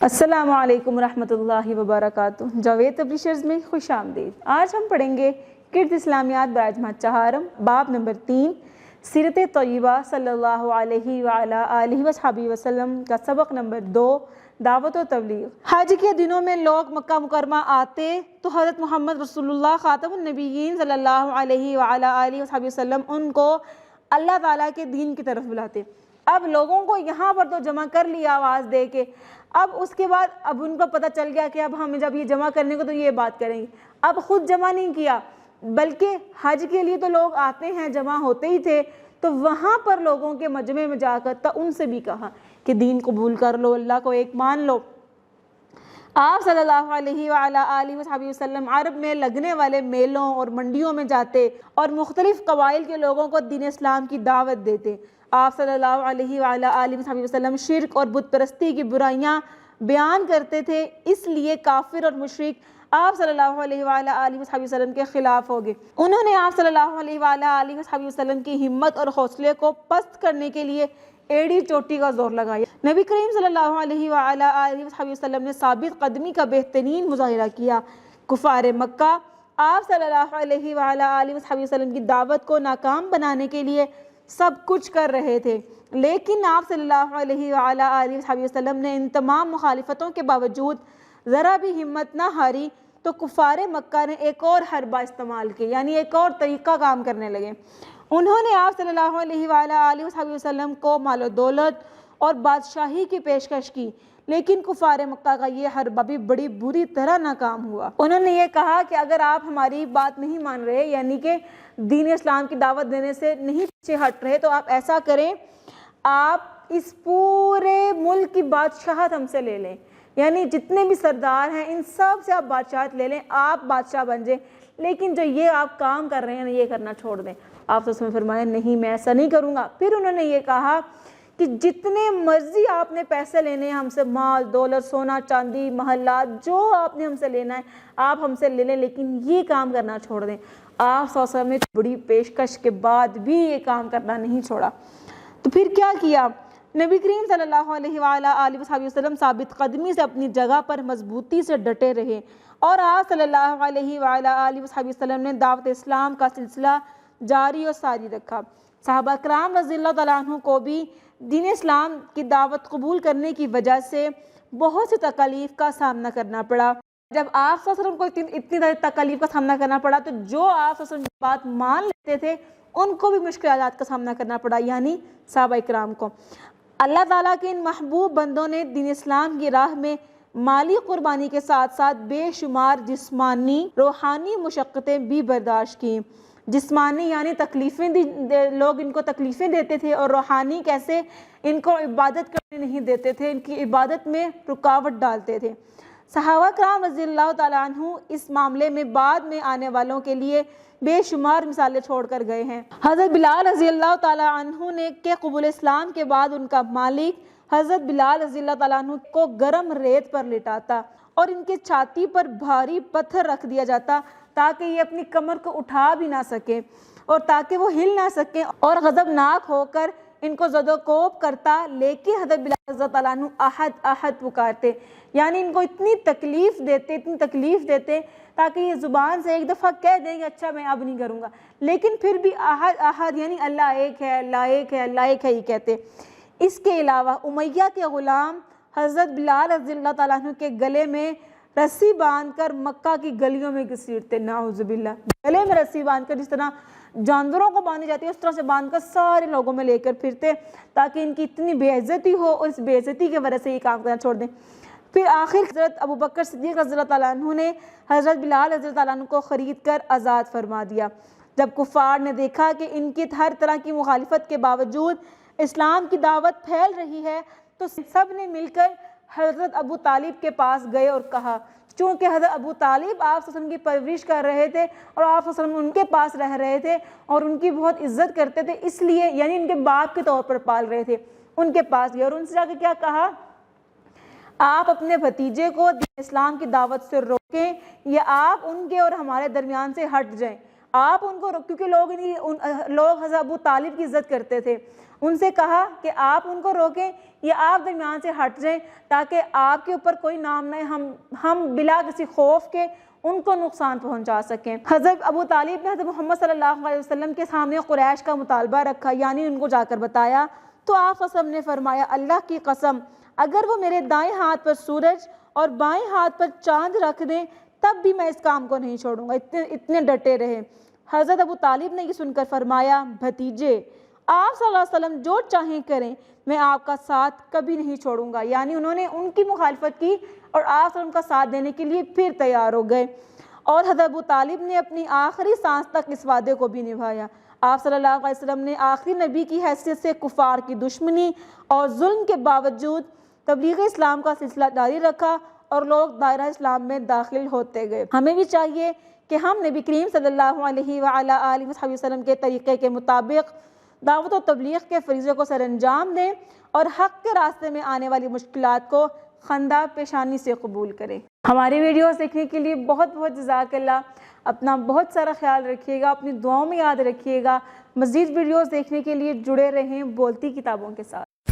السلام علیکم ورحمۃ اللہ وبرکاتہ۔ جاوید پبلشرز میں خوش آمدید۔ آج ہم پڑھیں گے کڈز اسلامیات برائے جماعت چہارم، باب نمبر 3، سیرت طیبہ صلی اللہ علیہ وعلیٰ آلہ وصحبہ وسلم کا سبق نمبر 2، دعوت و تبلیغ۔ حج کے دنوں میں لوگ مکہ مکرمہ آتے تو حضرت محمد رسول اللہ خاتم النبیین صلی اللہ علیہ وعلیٰ آلہ وصحبہ وسلم ان کو اللہ تعالیٰ کے دین کی طرف بلاتے۔ اب لوگوں کو یہاں پر تو جمع کر لیا آواز دے کے، اب اس کے بعد اب ان کو پتہ چل گیا کہ اب ہمیں جب یہ جمع کرنے کو تو یہ بات کریں گے۔ اب خود جمع نہیں کیا، بلکہ حج کے لیے تو لوگ آتے ہیں، جمع ہوتے ہی تھے، تو وہاں پر لوگوں کے مجمع میں جا کر ان سے بھی کہا کہ دین قبول کر لو، اللہ کو ایک مان لو۔ آپ صلی اللہ علیہ وعلیٰ آلہ وصحبہ وسلم عرب میں لگنے والے میلوں اور منڈیوں میں جاتے اور مختلف قبائل کے لوگوں کو دین اسلام کی دعوت دیتے۔ آپ صلی اللہ علیہ وعلیٰ آلہ وصحبہ وسلم شرک اور بت پرستی کی برائیاں بیان کرتے تھے، اس لیے کافر اور مشرک آپ صلی اللہ علیہ وعلیٰ آلہ وصحبہ وسلم کے خلاف ہو گئے۔ انہوں نے آپ صلی اللہ علیہ وعلیٰ آلہ وصحبہ وسلم کی ہمت اور حوصلے کو پست کرنے کے لیے ایڑی چوٹی کا زور لگایا۔ نبی کریم صلی اللہ علیہ وعلیٰ آلہ وصحبہ وسلم نے ثابت قدمی کا بہترین مظاہرہ کیا۔ کفار مکہ آپ صلی اللہ علیہ وعلیٰ آلہ وصحبہ وسلم کی دعوت کو ناکام بنانے کے لیے سب کچھ کر رہے تھے، لیکن آپ صلی اللہ علیہ وعلیٰ آلہ وصحبہ وسلم نے ان تمام مخالفتوں کے باوجود ذرا بھی ہمت نہ ہاری، تو کفار مکہ نے ایک اور حربہ استعمال کی، یعنی ایک اور طریقہ کام کرنے لگے۔ انہوں نے آپ صلی اللہ علیہ وعلیٰ آلہ وصحبہ وسلم کو مال و دولت اور بادشاہی کی پیشکش کی، لیکن کفار مکہ کا یہ حربہ بھی بڑی بری طرح ناکام ہوا۔ انہوں نے یہ کہا کہ اگر آپ ہماری بات نہیں مان رہے، یعنی کہ دین اسلام کی دعوت دینے سے نہیں پیچھے ہٹ رہے، تو آپ ایسا کریں، آپ اس پورے ملک کی بادشاہت ہم سے لے لیں، یعنی جتنے بھی سردار ہیں ان سب سے آپ بادشاہت لے لیں، آپ بادشاہ بن جائیں، لیکن جو یہ آپ کام کر رہے ہیں یہ کرنا چھوڑ دیں۔ آپ نے فرمایا نہیں، میں ایسا نہیں کروں گا۔ پھر انہوں نے یہ کہا کہ جتنے مرضی آپ نے پیسے لینے ہیں ہم سے، مال دولت سونا چاندی محلات، جو آپ نے ہم سے لینا ہے آپ ہم سے لے لیں، لیکن یہ کام کرنا چھوڑ دیں۔ آپ صلی اللہ علیہ وسلم نے بڑی پیشکش کے بعد بھی یہ کام کرنا نہیں چھوڑا۔ تو پھر کیا کیا؟ نبی کریم صلی اللہ علیہ وآلہ آلہ وصحبہ وسلم ثابت قدمی سے اپنی جگہ پر مضبوطی سے ڈٹے رہے، اور آپ صلی اللہ علیہ وآلہ آلہ وصحبہ وسلم نے دعوت اسلام کا سلسلہ جاری اور ساری رکھا۔ صحابہ کرام رضی اللہ تعالیٰ عنہ کو بھی دین اسلام کی دعوت قبول کرنے کی وجہ سے بہت سی تکالیف کا سامنا کرنا پڑا۔ جب آپ صلی اللہ علیہ وسلم کو اتنی تکالیف کا سامنا کرنا پڑا، تو جو آپ صلی اللہ علیہ وسلم کی بات مان لیتے تھے ان کو بھی مشکلات کا سامنا کرنا پڑا، یعنی صحابہ کرام کو۔ اللہ تعالیٰ کے ان محبوب بندوں نے دین اسلام کی راہ میں مالی قربانی کے ساتھ ساتھ بے شمار جسمانی روحانی مشقتیں بھی برداشت کی۔ جسمانی یعنی تکلیفیں لوگ ان کو تکلیفیں دیتے تھے، اور روحانی کیسے؟ ان کو عبادت کرنے نہیں دیتے تھے، ان کی عبادت میں رکاوٹ ڈالتے تھے۔ صحابہ کرام رضی اللہ تعالیٰ عنہ اس معاملے میں بعد میں آنے والوں کے لیے بے شمار مثالیں چھوڑ کر گئے ہیں۔ حضرت بلال رضی اللہ تعالیٰ عنہ نے کہ قبول اسلام کے بعد ان کا مالک حضرت بلال رضی اللہ تعالیٰ عنہ کو گرم ریت پر لٹاتا اور ان کے چھاتی پر بھاری پتھر رکھ دیا جاتا، تاکہ یہ اپنی کمر کو اٹھا بھی نہ سکیں اور تاکہ وہ ہل نہ سکیں، اور غضبناک ہو کر ان کو زد و کوب کرتا، لیکن حضرت بلال رضی اللہ تعالیٰ عنہ احد احد پکارتے، یعنی ان کو اتنی تکلیف دیتے تاکہ یہ زبان سے ایک دفعہ کہہ دیں کہ اچھا میں اب نہیں کروں گا، لیکن پھر بھی احد احد یعنی اللہ ایک ہے، اللہ ایک ہے، اللہ ایک ہے ہی کہتے۔ اس کے علاوہ امیہ کے غلام حضرت بلال رضی اللہ تعالیٰ عنہ کے گلے میں رسی باندھ کر مکہ کی گلیوں میں گھسیٹتے، نعوذ باللہ، گلے میں رسی باندھ کر، جس طرح جانوروں کو باندھی جاتی ہے اس طرح سے باندھ کر سارے لوگوں میں لے کر پھرتے، تاکہ ان کی اتنی بے عزتی ہو اور اس بے عزتی کی وجہ سے یہ کام کرنا چھوڑ دیں۔ پھر آخر حضرت ابو بکر صدیق رضی اللہ تعالیٰ عنہ نے حضرت بلال رضی اللہ تعالیٰ عنہ کو خرید کر آزاد فرما دیا۔ جب کفار نے دیکھا کہ ان کی ہر طرح کی مخالفت کے باوجود اسلام کی دعوت پھیل رہی ہے، تو سب نے مل کر حضرت ابو طالب کے پاس گئے اور کہا، چونکہ حضرت ابو طالب آپ صلی اللہ علیہ وسلم کی پرورش کر رہے تھے اور آپ صلی اللہ علیہ وسلم ان کے پاس رہ رہے تھے اور ان کی بہت عزت کرتے تھے، اس لیے یعنی ان کے باپ کے طور پر پال رہے تھے، ان کے پاس گئے اور ان سے جا کے کیا کہا، آپ اپنے بھتیجے کو دین اسلام کی دعوت سے روکیں، یا آپ ان کے اور ہمارے درمیان سے ہٹ جائیں۔ آپ ان کو کیونکہ لوگ حضرت ابو طالب کی عزت کرتے تھے، ان سے کہا کہ آپ ان کو روکیں یا آپ درمیان سے ہٹ جائیں تاکہ آپ کے اوپر کوئی نام نہ ہم بلا کسی خوف کے ان کو نقصان پہنچا سکیں۔ حضرت ابو طالب نے حضرت محمد صلی اللہ علیہ وسلم کے سامنے قریش کا مطالبہ رکھا، یعنی ان کو جا کر بتایا، تو آپ صلی اللہ علیہ وسلم نے فرمایا اللہ کی قسم اگر وہ میرے دائیں ہاتھ پر سورج اور بائیں ہاتھ پر چاند رکھ دیں تب بھی میں اس کام کو نہیں چھوڑوں گا۔ اتنے ڈٹے رہے۔ حضرت ابو طالب نے یہ سن کر فرمایا بھتیجے آپ صلی اللہ علیہ وسلم جو چاہیں کریں، میں آپ کا ساتھ کبھی نہیں چھوڑوں گا، یعنی انہوں نے ان کی مخالفت کی اور آپ صلی اللہ علیہ وسلم کا ساتھ دینے کے لیے پھر تیار ہو گئے، اور حضرت ابو طالب نے اپنی آخری سانس تک اس وعدے کو بھی نبھایا۔ آپ صلی اللہ علیہ وسلم نے آخری نبی کی حیثیت سے کفار کی دشمنی اور ظلم کے باوجود تبلیغ اسلام کا سلسلہ جاری رکھا اور لوگ دائرہ اسلام میں داخل ہوتے گئے۔ ہمیں بھی چاہیے کہ ہم نبی کریم صلی اللہ علیہ وآلہ وسلم کے طریقے کے مطابق دعوت و تبلیغ کے فریضے کو سر انجام دیں اور حق کے راستے میں آنے والی مشکلات کو خندہ پیشانی سے قبول کریں۔ ہماری ویڈیوز دیکھنے کے لیے بہت بہت جزاک اللہ۔ اپنا بہت سارا خیال رکھیے گا، اپنی دعاؤں میں یاد رکھیے گا۔ مزید ویڈیوز دیکھنے کے لیے جڑے رہیں بولتی کتابوں کے ساتھ۔